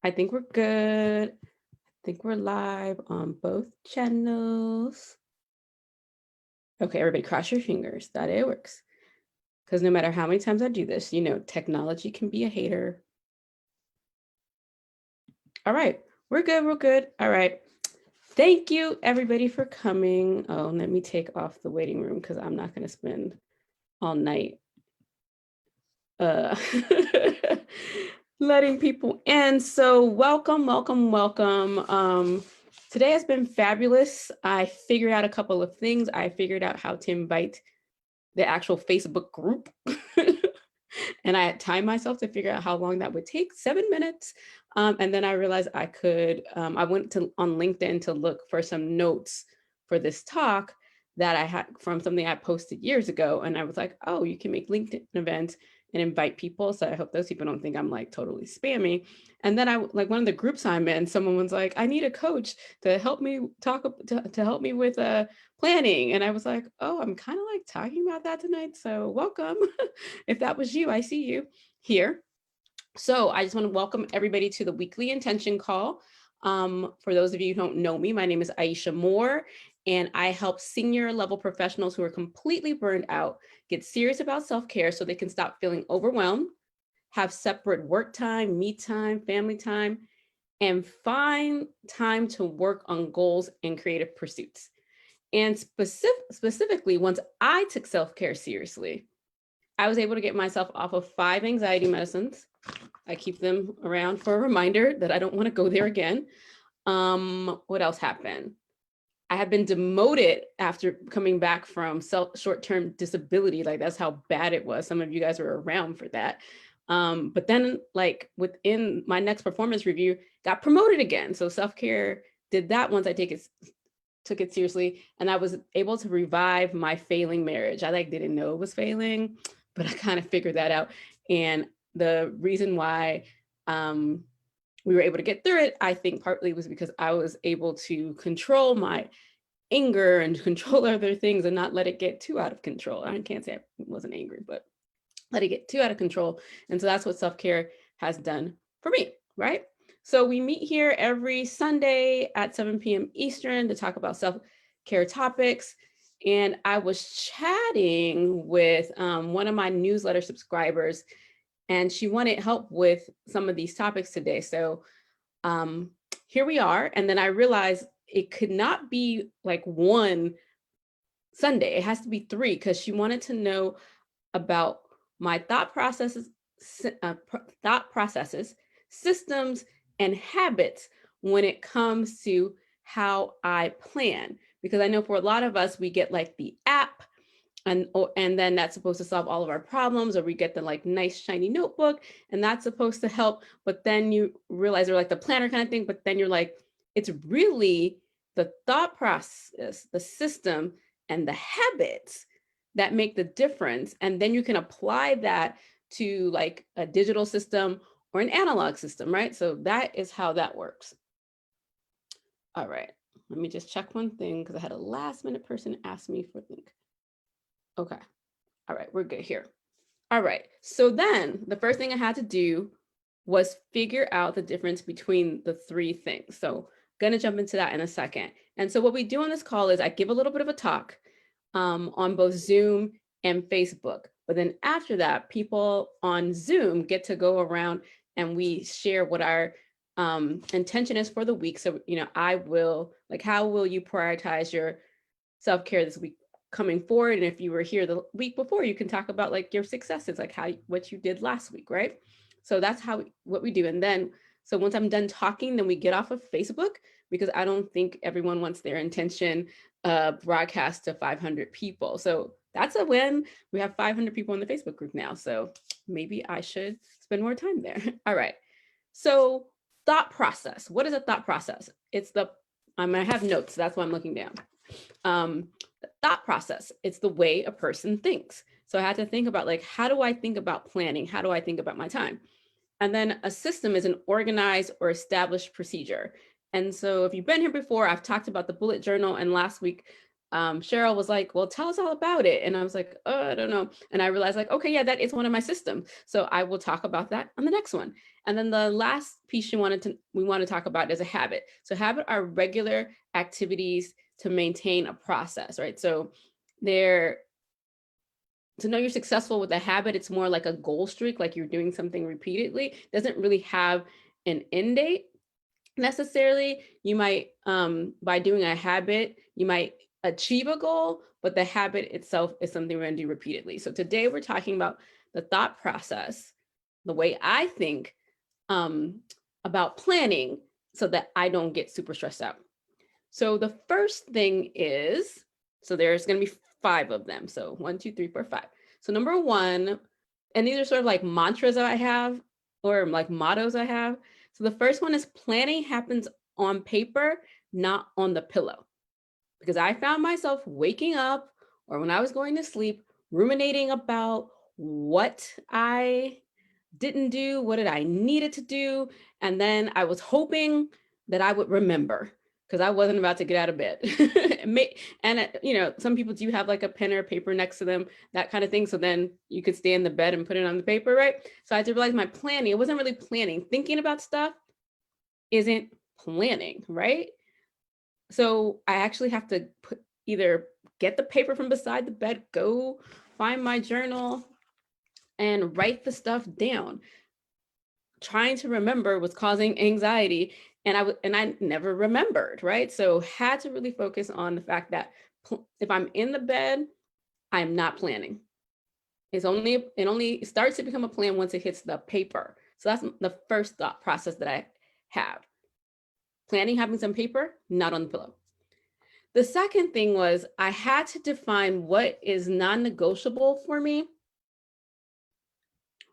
I think we're good. I think we're live on both channels. Okay, everybody cross your fingers that it works. Because no matter how many times I do this, technology can be a hater. All right, we're good. All right. Thank you everybody for coming. Oh, let me take off the waiting room because I'm not gonna spend all night letting people in. So welcome. Today has been fabulous. I figured out a couple of things. I figured out how to invite the actual Facebook group. And I had timed myself to figure out how long that would take, 7 minutes. And then I realized I could, I went on LinkedIn to look for some notes for this talk that I had from something I posted years ago. And I was like, oh, you can make LinkedIn events and invite people. So I hope those people don't think I'm like totally spammy. And then like one of the groups I'm in, someone was like, I need a coach to help me to help me with planning. And I was like, oh, I'm kind of like talking about that tonight. So welcome. If that was you, I see you here. So I just want to welcome everybody to the weekly intention call. For those of you who don't know me, my name is Aisha Moore, and I help senior level professionals who are completely burned out get serious about self-care so they can stop feeling overwhelmed, have separate work time, me time, family time, and find time to work on goals and creative pursuits. And specifically, once I took self-care seriously, I was able to get myself off of 5 anxiety medicines. I keep them around for a reminder that I don't want to go there again. What else happened? I had been demoted after coming back from short-term disability. Like that's how bad it was. Some of you guys were around for that. But then like within my next performance review, got promoted again. So self-care did that once I took it seriously, and I was able to revive my failing marriage. I like didn't know it was failing, but I kind of figured that out. And the reason why we were able to get through it, I think partly was because I was able to control my anger and control other things and not let it get too out of control. I can't say I wasn't angry, but let it get too out of control. And so that's what self-care has done for me, right? So we meet here every Sunday at 7 p.m. Eastern to talk about self-care topics. And I was chatting with one of my newsletter subscribers, and she wanted help with some of these topics today. So here we are. And then I realized it could not be like one Sunday. It has to be 3 because she wanted to know about my thought processes, systems, and habits when it comes to how I plan. Because I know for a lot of us, we get like the app, and then that's supposed to solve all of our problems, or we get the like nice shiny notebook, and that's supposed to help. But then you realize they're like the planner kind of thing. But then you're like, it's really the thought process, the system, and the habits that make the difference. And then you can apply that to like a digital system or an analog system, right? So that is how that works. All right, let me just check one thing because I had a last minute person ask me for link. Okay, all right, we're good here. All right, so then the first thing I had to do was figure out the difference between the 3 things. So gonna jump into that in a second. And so what we do on this call is I give a little bit of a talk on both Zoom and Facebook. But then after that, people on Zoom get to go around and we share what our intention is for the week. So, I will, like, how will you prioritize your self-care this week coming forward? And if you were here the week before, you can talk about like your successes, like what you did last week, right? So that's what we do. And then, so once I'm done talking, then we get off of Facebook, because I don't think everyone wants their intention broadcast to 500 people. So that's a win. We have 500 people in the Facebook group now. So maybe I should spend more time there. All right. So thought process. What is a thought process? It's I have notes. That's why I'm looking down. The thought process. It's the way a person thinks. So I had to think about like, how do I think about planning? How do I think about my time? And then a system is an organized or established procedure. And so if you've been here before, I've talked about the bullet journal, and last week Cheryl was like, well, tell us all about it. And I was like, oh, I don't know. And I realized like, okay, yeah, that is one of my systems. So I will talk about that on the next one. And then the last piece we want to talk about is a habit. So habit are regular activities to maintain a process, right? So they're, to know you're successful with a habit, it's more like a goal streak, like you're doing something repeatedly. It doesn't really have an end date necessarily. You might, by doing a habit, you might achieve a goal, but the habit itself is something we're going to do repeatedly. So today we're talking about the thought process, the way I think about planning so that I don't get super stressed out. So the first thing is, so there's going to be 5 of them. So 1, 2, 3, 4, 5. So number 1, and these are sort of like mantras that I have, or like mottos I have. So the first one is planning happens on paper, not on the pillow. Because I found myself waking up or when I was going to sleep, ruminating about what I didn't do, what did I needed to do. And then I was hoping that I would remember because I wasn't about to get out of bed. And you know, some people do have like a pen or paper next to them, that kind of thing. So then you could stay in the bed and put it on the paper, right? So I had to realize my planning, it wasn't really planning. Thinking about stuff isn't planning, right? So I actually have to either get the paper from beside the bed, go find my journal and write the stuff down. Trying to remember was causing anxiety, and I never remembered, right? So had to really focus on the fact that if I'm in the bed, I'm not planning. It only starts to become a plan once it hits the paper. So that's the first thought process that I have. Planning happens on paper, not on the pillow. The second thing was I had to define what is non-negotiable for me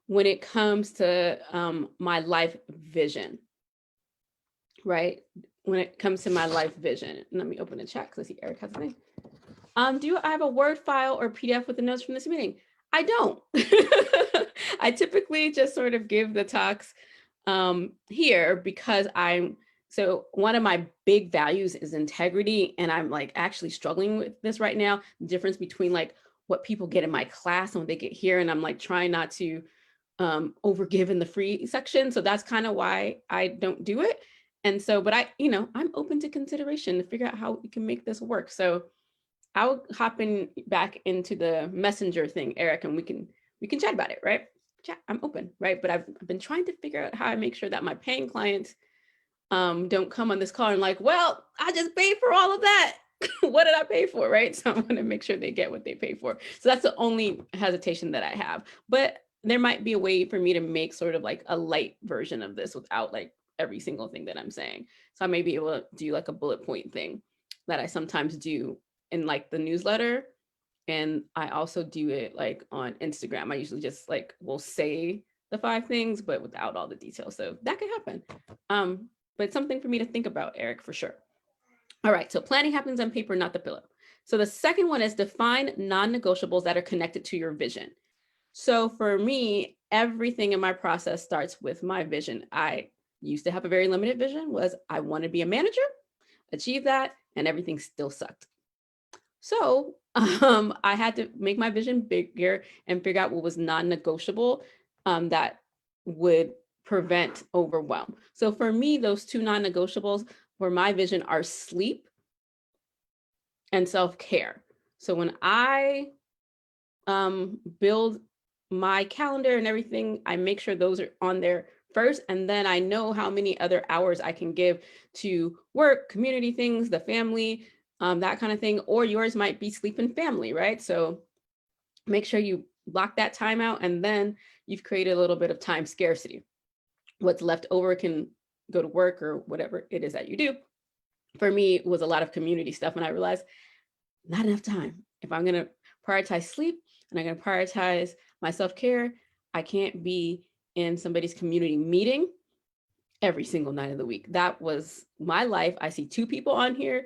when it comes to my life vision, right? When it comes to my life vision. Let me open the chat because I see Eric has a thing. Do I have a Word file or PDF with the notes from this meeting? I don't. I typically just sort of give the talks here because so one of my big values is integrity, and I'm like actually struggling with this right now. The difference between like what people get in my class and what they get here, and I'm like trying not to overgive in the free section. So that's kind of why I don't do it. And so, but I'm open to consideration to figure out how we can make this work. So I'll hop back into the messenger thing, Eric, and we can chat about it, right? Chat, I'm open, right? But I've been trying to figure out how I make sure that my paying clients don't come on this call and like, well, I just paid for all of that. What did I pay for, right? So I want to make sure they get what they pay for. So that's the only hesitation that I have. But there might be a way for me to make sort of like a light version of this without like every single thing that I'm saying. So I may be able to do like a bullet point thing that I sometimes do in like the newsletter. And I also do it like on Instagram. I usually just like will say the 5 things, but without all the details. So that could happen. But it's something for me to think about, Eric, for sure. All right, so planning happens on paper, not the pillow. So the second one is define non-negotiables that are connected to your vision. So for me, everything in my process starts with my vision. I used to have a very limited vision, was I want to be a manager, achieve that, and everything still sucked. So I had to make my vision bigger and figure out what was non-negotiable that would prevent overwhelm. So for me, those 2 non-negotiables for my vision are sleep and self-care. So when I build my calendar and everything, I make sure those are on there first, and then I know how many other hours I can give to work, community things, the family, that kind of thing, or yours might be sleep and family, right? So make sure you block that time out, and then you've created a little bit of time scarcity. What's left over can go to work or whatever it is that you do. For me, it was a lot of community stuff, and I realized not enough time. If I'm going to prioritize sleep and I'm going to prioritize my self-care, I can't be in somebody's community meeting every single night of the week. That was my life. I see 2 people on here,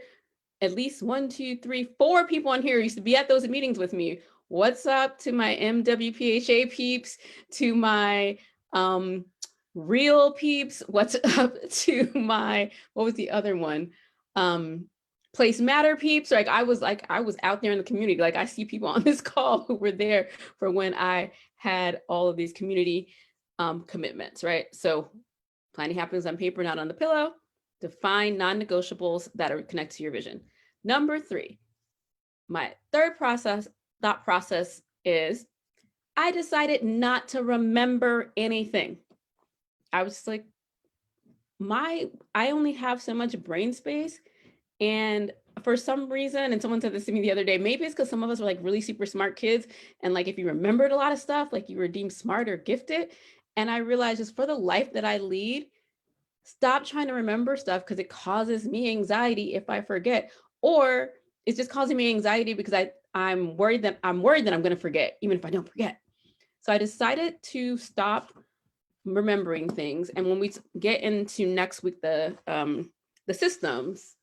at least 1, 2, 3, 4 people on here used to be at those meetings with me. What's up to my MWPHA peeps, to my real peeps? What's up to my, what was the other one? place matter peeps. Like I was out there in the community. Like I see people on this call who were there for when I had all of these community commitments, right? So planning happens on paper, not on the pillow. Define non-negotiables that are connected to your vision. Number 3, my third thought process is I decided not to remember anything. I was like, I only have so much brain space. And for some reason, and someone said this to me the other day, maybe it's because some of us were like really super smart kids. And like, if you remembered a lot of stuff, like you were deemed smart or gifted. And I realized just for the life that I lead, stop trying to remember stuff because it causes me anxiety if I forget, or it's just causing me anxiety because I'm worried that I'm going to forget, even if I don't forget. So I decided to stop remembering things. And when we get into next week, the systems,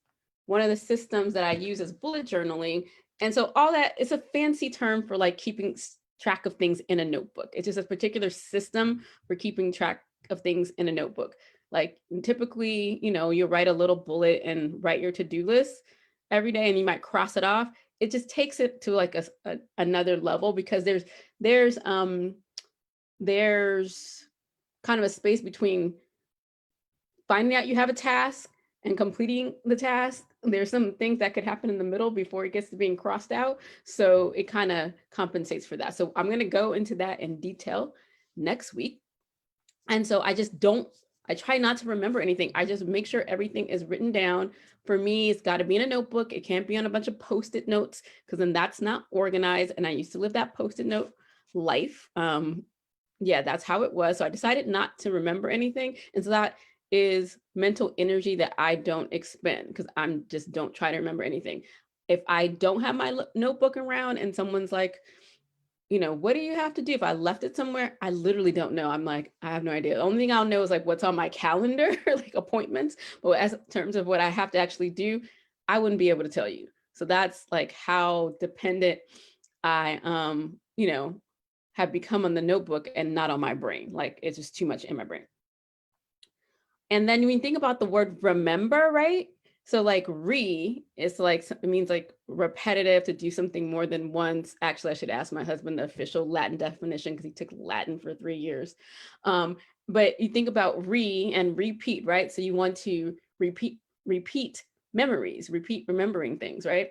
one of the systems that I use is bullet journaling. And so all that, it's a fancy term for like keeping track of things in a notebook. It's just a particular system for keeping track of things in a notebook. Like typically, you write a little bullet and write your to-do list every day, and you might cross it off. It just takes it to like another level, because there's kind of a space between finding out you have a task and completing the task. There's some things that could happen in the middle before it gets to being crossed out. So it kind of compensates for that. So I'm going to go into that in detail next week. And so I try not to remember anything. I just make sure everything is written down. For me, it's got to be in a notebook. It can't be on a bunch of Post-it notes, because then that's not organized. And I used to live that Post-it note life. Yeah, that's how it was. So I decided not to remember anything. And so that is mental energy that I don't expend, because I'm just don't try to remember anything. If I don't have my notebook around and someone's like, what do you have to do? If I left it somewhere, I literally don't know. I'm like, I have no idea. The only thing I'll know is like what's on my calendar, like appointments. But as in terms of what I have to actually do, I wouldn't be able to tell you. So that's like how dependent I, have become on the notebook and not on my brain. Like it's just too much in my brain. And then when you think about the word remember, right? So like it's like, it means like repetitive, to do something more than once. Actually, I should ask my husband the official Latin definition, because he took Latin for 3 years. But you think about and repeat, right? So you want to repeat memories, repeat remembering things, right?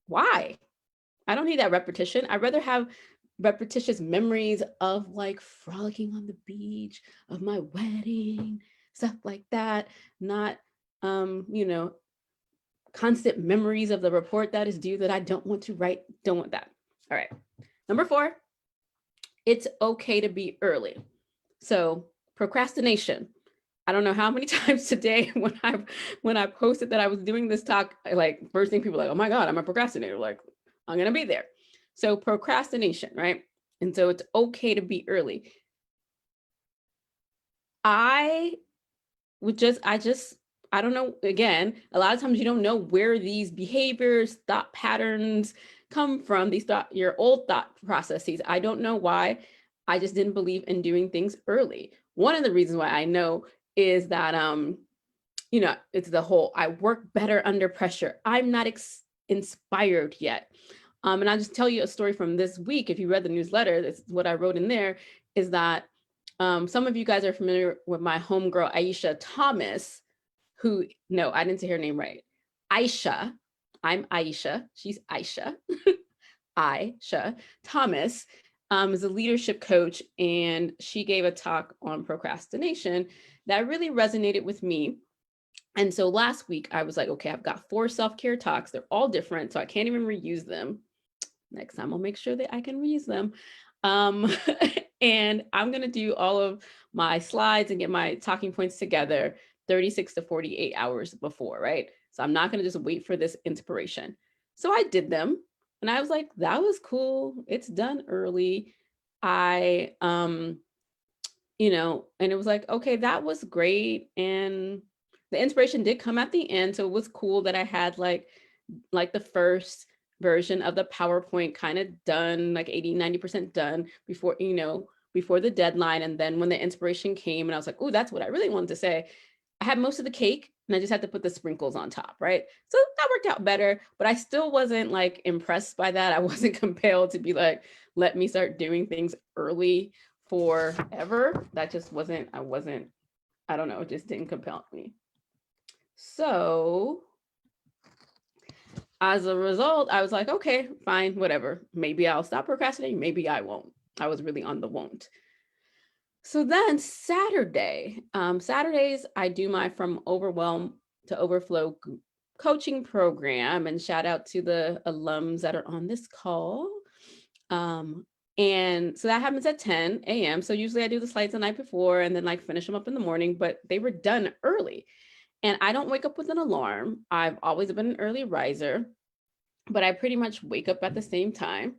Why? I don't need that repetition. I'd rather have repetitious memories of like frolicking on the beach, of my wedding, stuff like that. Not, constant memories of the report that is due that I don't want to write. Don't want that. All right. Number 4, it's okay to be early. So procrastination. I don't know how many times today when I posted that I was doing this talk, like first thing people are like, oh my God, I'm a procrastinator. Like, I'm going to be there. So procrastination, right? And so it's okay to be early. I don't know, again, a lot of times you don't know where these behaviors, thought patterns come from, your old thought processes. I don't know why. I just didn't believe in doing things early. One of the reasons why I know is that, it's the whole, I work better under pressure. I'm not inspired yet. And I'll just tell you a story from this week. If you read the newsletter, that's what I wrote in there, is that some of you guys are familiar with my homegirl, Aisha Thomas, no, I didn't say her name right. Aisha, I'm Aisha, she's Aisha. Aisha Thomas is a leadership coach, and she gave a talk on procrastination that really resonated with me. And so last week I was like, okay, I've got 4 self-care talks. They're all different, so I can't even reuse them. Next time I'll make sure that I can reuse them. And I'm going to do all of my slides and get my talking points together 36 to 48 hours before, right? So I'm not going to just wait for this inspiration. So I did them, and I was like, that was cool. It's done early. And it was like, okay, that was great. And the inspiration did come at the end. So it was cool that I had like the first version of the PowerPoint kind of done, like 80-90% done before the deadline. And then when the inspiration came and I was like, oh, that's what I really wanted to say, I had most of the cake. and I just had to put the sprinkles on top, right? So that worked out better, but I still wasn't like impressed by that. I wasn't compelled to be like, let me start doing things early forever. That just wasn't, I don't know, it just didn't compel me. So as a result, I was like, okay, fine, whatever. Maybe I'll stop procrastinating. Maybe I won't. I was really on the won't. So then Saturdays, I do my From Overwhelm to Overflow coaching program, and shout out to the alums that are on this call. And so that happens at 10 a.m. So usually I do the slides the night before and then like finish them up in the morning, but they were done early. And I don't wake up with an alarm. I've always been an early riser, but I pretty much wake up at the same time.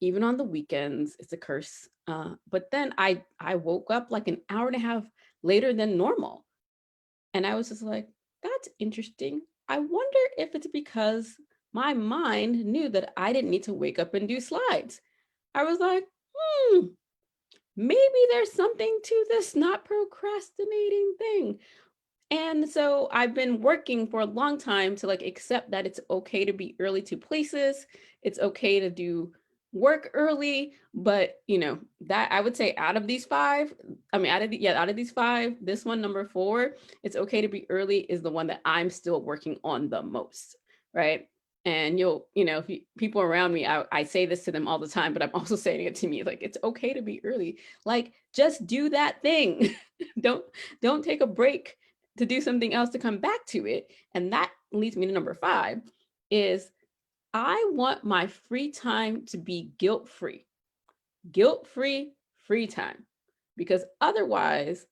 Even on the weekends, it's a curse. But then I woke up like an hour and a half later than normal. And I was just like, that's interesting. I wonder if it's because my mind knew that I didn't need to wake up and do slides. I was like, maybe there's something to this not procrastinating thing. And so I've been working for a long time to like accept that it's okay to be early to places. It's okay to do work early, but you know, that I would say out of these five, out of these five, this one, number 4, it's okay to be early is the one that I'm still working on the most, right? And if people around me, I say this to them all the time, but I'm also saying it to me, like, it's okay to be early. Like, just do that thing. Don't take a break to do something else to come back to it. And that leads me to number 5 is I want my free time to be guilt-free, free time, because otherwise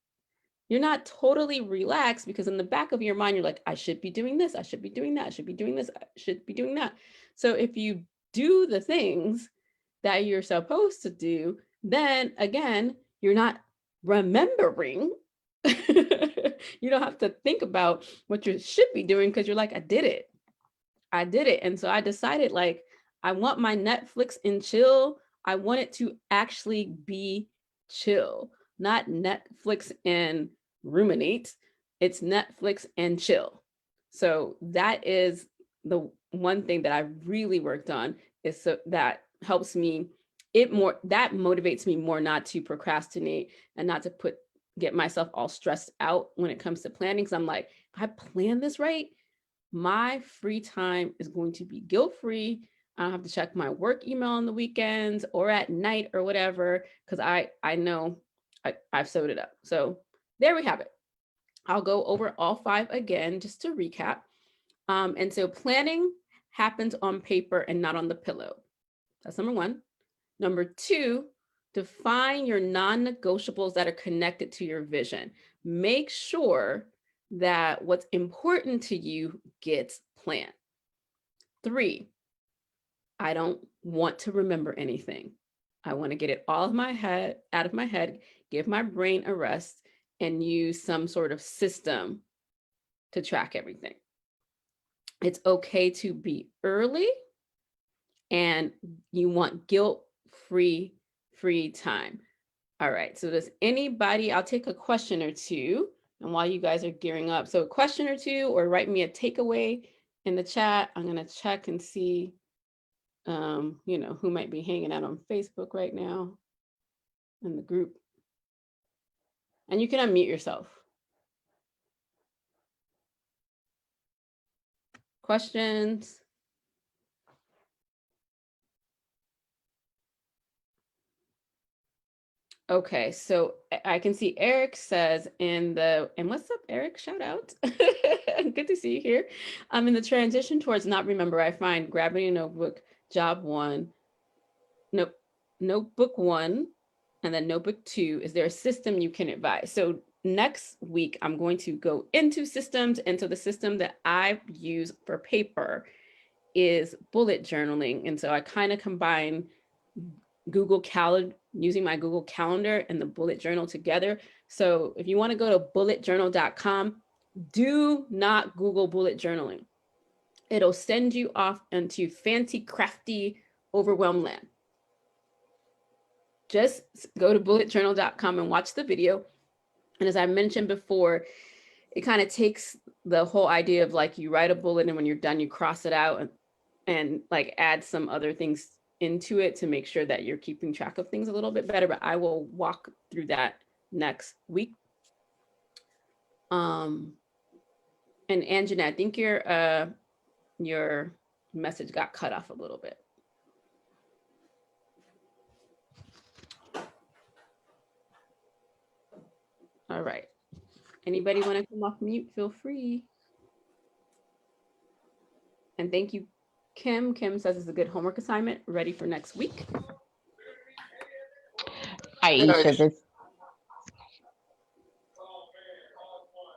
you're not totally relaxed, because in the back of your mind, you're like, I should be doing this. I should be doing that. I should be doing this. I should be doing that. So if you do the things that you're supposed to do, then again, you're not remembering. You don't have to think about what you should be doing because you're like, I did it. And so I decided, like, I want my Netflix and chill. I want it to actually be chill, not Netflix and ruminate. It's Netflix and chill. So that is the one thing that I really worked on, is so that helps me that motivates me more not to procrastinate and not to get myself all stressed out when it comes to planning. Because I'm like, if I plan this right, my free time is going to be guilt-free. I don't have to check my work email on the weekends or at night or whatever, because I know I've sewed it up. So there we have it. I'll go over all 5 again just to recap. And so planning happens on paper and not on the pillow. That's number 1. Number 2, define your non-negotiables that are connected to your vision. Make sure that what's important to you gets planned. 3, I don't want to remember anything. I want to get it all out of my head, give my brain a rest, and use some sort of system to track everything. It's okay to be early, and you want guilt-free time. All right, so does anybody, I'll take a question or two, and while you guys are gearing up, so a question or two, or write me a takeaway in the chat. I'm gonna check and see, who might be hanging out on Facebook right now in the group. And you can unmute yourself. Questions? Okay, so I can see Eric says and what's up, Eric? Shout out. Good to see you here. In the transition towards not remember, I find grabbing a notebook, notebook 1, and then notebook 2. Is there a system you can advise? So next week, I'm going to go into systems. And so the system that I use for paper is bullet journaling. And so I kind of combine Google Calendar, using my Google Calendar and the bullet journal together. So if you want to go to bulletjournal.com, do not Google bullet journaling. It'll send you off into fancy, crafty, overwhelmed land. Just go to bulletjournal.com and watch the video. And as I mentioned before, it kind of takes the whole idea of like you write a bullet and when you're done, you cross it out and like add some other things into it to make sure that you're keeping track of things a little bit better. But I will walk through that next week. And Anjana, I think your message got cut off a little bit. All right. Anybody want to come off mute? Feel free. And thank you, Kim. Kim says it's a good homework assignment, ready for next week. Aisha, this.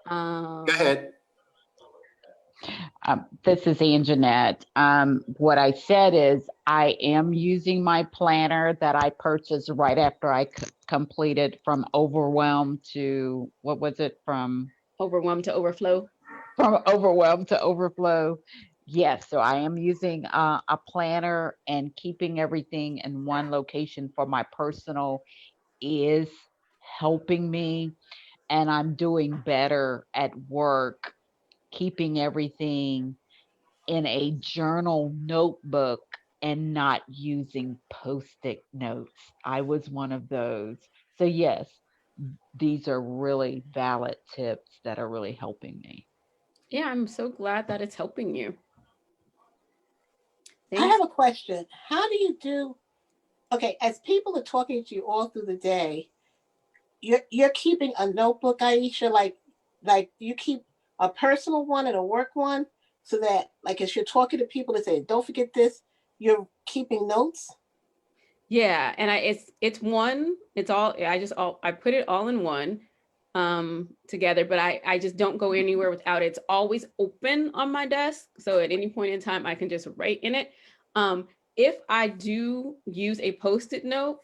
Go ahead. This is Anjanette. What I said is I am using my planner that I purchased right after I completed From Overwhelmed to, what was it? From Overwhelmed to Overflow. From Overwhelmed to Overflow. Yes, so I am using a planner, and keeping everything in one location for my personal is helping me. And I'm doing better at work, keeping everything in a journal notebook and not using Post-it notes. I was one of those. So yes, these are really valid tips that are really helping me. Yeah, I'm so glad that it's helping you. Thanks. I have a question. How do you do, okay, as people are talking to you all through the day, you're keeping a notebook, Aisha, like you keep a personal one and a work one, so that like as you're talking to people that say, don't forget this, you're keeping notes? Yeah, and it's one, it's all, I put it all in one together, but I just don't go anywhere without it. It's always open on my desk. So at any point in time, I can just write in it. If I do use a Post-it note,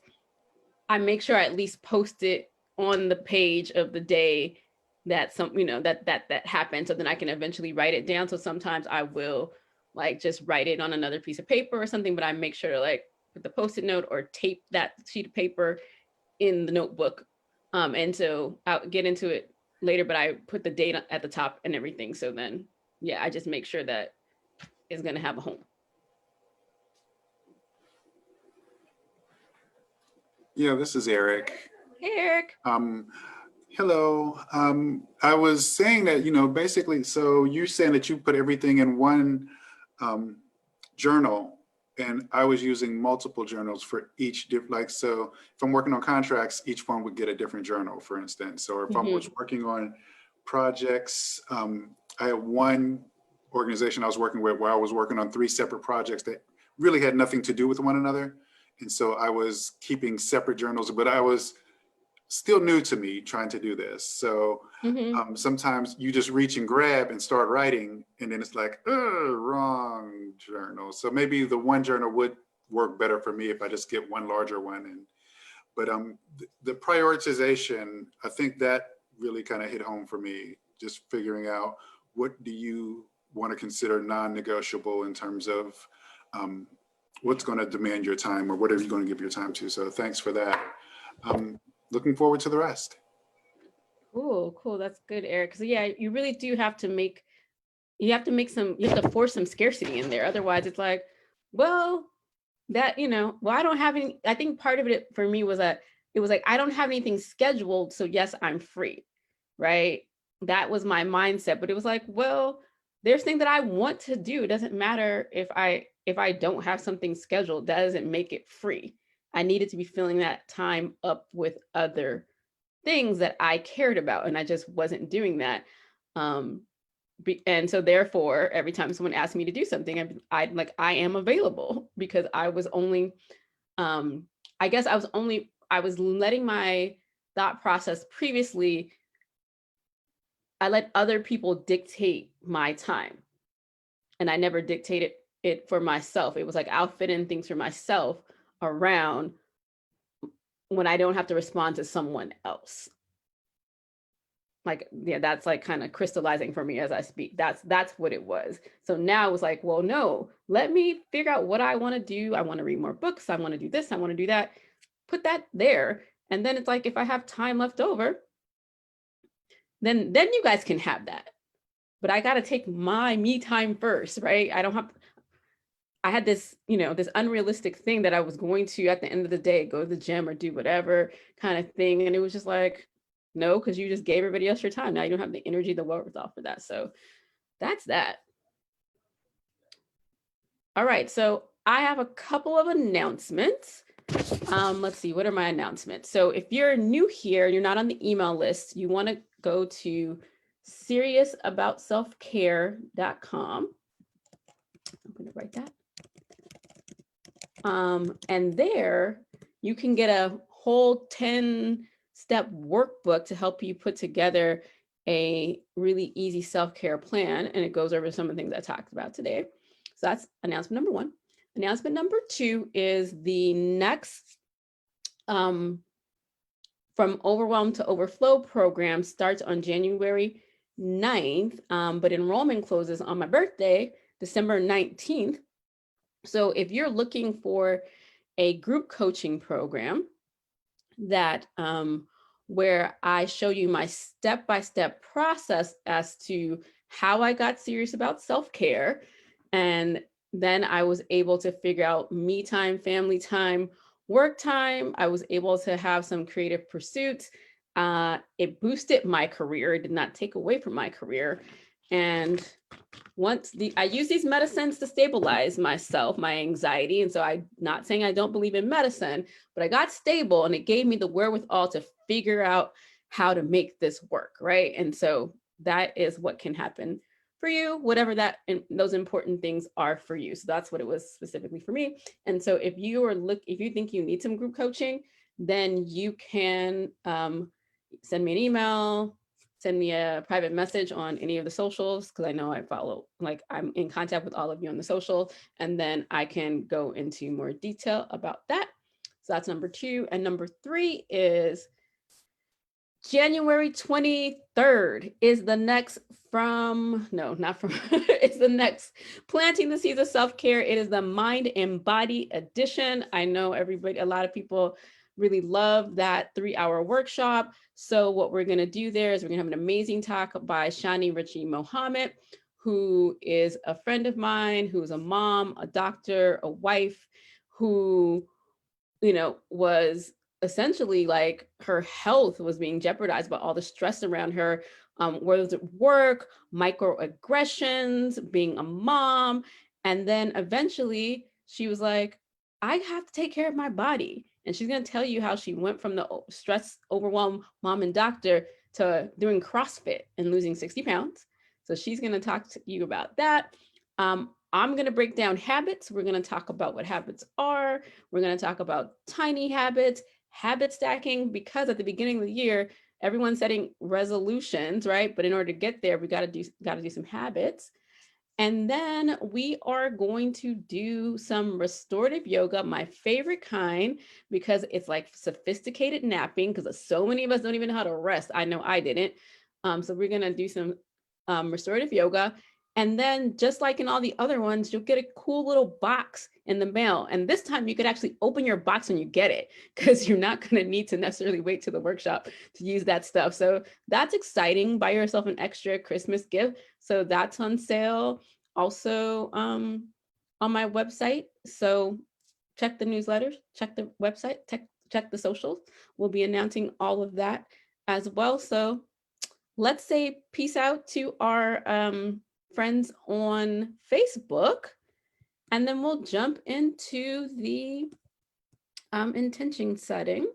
I make sure I at least post it on the page of the day that that happened, so then I can eventually write it down. So sometimes I will like just write it on another piece of paper or something, but I make sure to like put the Post-it note or tape that sheet of paper in the notebook. And so I'll get into it later, but I put the date at the top and everything. So then, yeah, I just make sure that it's going to have a home. Yeah, this is Eric. Hey, Eric. Hello. I was saying that, basically, so you're saying that you put everything in one journal, and I was using multiple journals for each like, so if I'm working on contracts, each one would get a different journal, for instance. Or if I was working on projects, I had one organization I was working with where I was working on 3 separate projects that really had nothing to do with one another. And so I was keeping separate journals, but I was still new to me trying to do this. So sometimes you just reach and grab and start writing, and then it's like, wrong journal. So maybe the one journal would work better for me if I just get one larger one. But the prioritization, I think that really kind of hit home for me, just figuring out what do you want to consider non-negotiable in terms of what's going to demand your time or whatever you're going to give your time to. So thanks for that. Looking forward to the rest. Cool. That's good, Eric. So yeah, you really do have to you have to force some scarcity in there. Otherwise it's like, well, that, well, I don't have any, I think part of it for me was that it was like, I don't have anything scheduled. So yes, I'm free, right? That was my mindset, but it was like, well, there's things that I want to do. It doesn't matter if I don't have something scheduled, that doesn't make it free. I needed to be filling that time up with other things that I cared about, and I just wasn't doing that. And so therefore, every time someone asked me to do something, I'd like, I am available, because I was only, I guess I was letting my thought process previously, I let other people dictate my time, and I never dictated it for myself. It was like, I'll fit in things for myself around when I don't have to respond to someone else. Like, yeah, that's like kind of crystallizing for me as I speak. That's what it was. So now it was like, well, no, let me figure out what I want to do. I want to read more books. I want to do this. I want to do that. Put that there. And then it's like, if I have time left over, then you guys can have that. but I got to take my me time first, right? I had this, this unrealistic thing that I was going to, at the end of the day, go to the gym or do whatever kind of thing. And it was just like, no, because you just gave everybody else your time. Now you don't have the energy, the wherewithal for that. So that's that. All right. So I have a couple of announcements. Let's see, what are my announcements? So if you're new here and you're not on the email list, you want to go to seriousboutselfcare.com. I'm going to write that. And there you can get a whole 10-step workbook to help you put together a really easy self-care plan. And it goes over some of the things I talked about today. So that's announcement number one. Announcement number two is the next From Overwhelm to Overflow program starts on January 9th, but enrollment closes on my birthday, December 19th. So if you're looking for a group coaching program that where I show you my step-by-step process as to how I got serious about self-care, and then I was able to figure out me time, family time, work time. I was able to have some creative pursuits. It boosted my career. It did not take away from my career. And I use these medicines to stabilize myself, my anxiety. And so I'm not saying I don't believe in medicine, but I got stable and it gave me the wherewithal to figure out how to make this work, right? And so that is what can happen for you, whatever those important things are for you. So that's what it was specifically for me. And so if you think you need some group coaching, then you can send me an email, send me a private message on any of the socials, because I know I'm in contact with all of you on the social, and then I can go into more detail about that. So that's number two. And number three is January 23rd is the next it's the next Planting the Seeds of Self-Care. It is the Mind and Body edition. I know a lot of people really love that 3-hour workshop. So what we're going to do there is we're going to have an amazing talk by Shani Richie Mohammed, who is a friend of mine, who's a mom, a doctor, a wife, who, was essentially like her health was being jeopardized by all the stress around her, whether it's at work, microaggressions, being a mom. And then eventually she was like, I have to take care of my body. And she's going to tell you how she went from the stress, overwhelmed mom and doctor to doing CrossFit and losing 60 pounds. So she's going to talk to you about that. I'm going to break down habits. We're going to talk about what habits are. We're going to talk about tiny habits, habit stacking, because at the beginning of the year, everyone's setting resolutions, right? But in order to get there, we got to do some habits. And then we are going to do some restorative yoga, my favorite kind, because it's like sophisticated napping, because so many of us don't even know how to rest. I know I didn't. So we're going to do some restorative yoga. And then just like in all the other ones, you'll get a cool little box in the mail. And this time you could actually open your box when you get it, because you're not going to need to necessarily wait to the workshop to use that stuff. So that's exciting. Buy yourself an extra Christmas gift. So that's on sale also on my website. So check the newsletters, check the website, check the socials. We'll be announcing all of that as well. So let's say peace out to our friends on Facebook, and then we'll jump into the intention setting.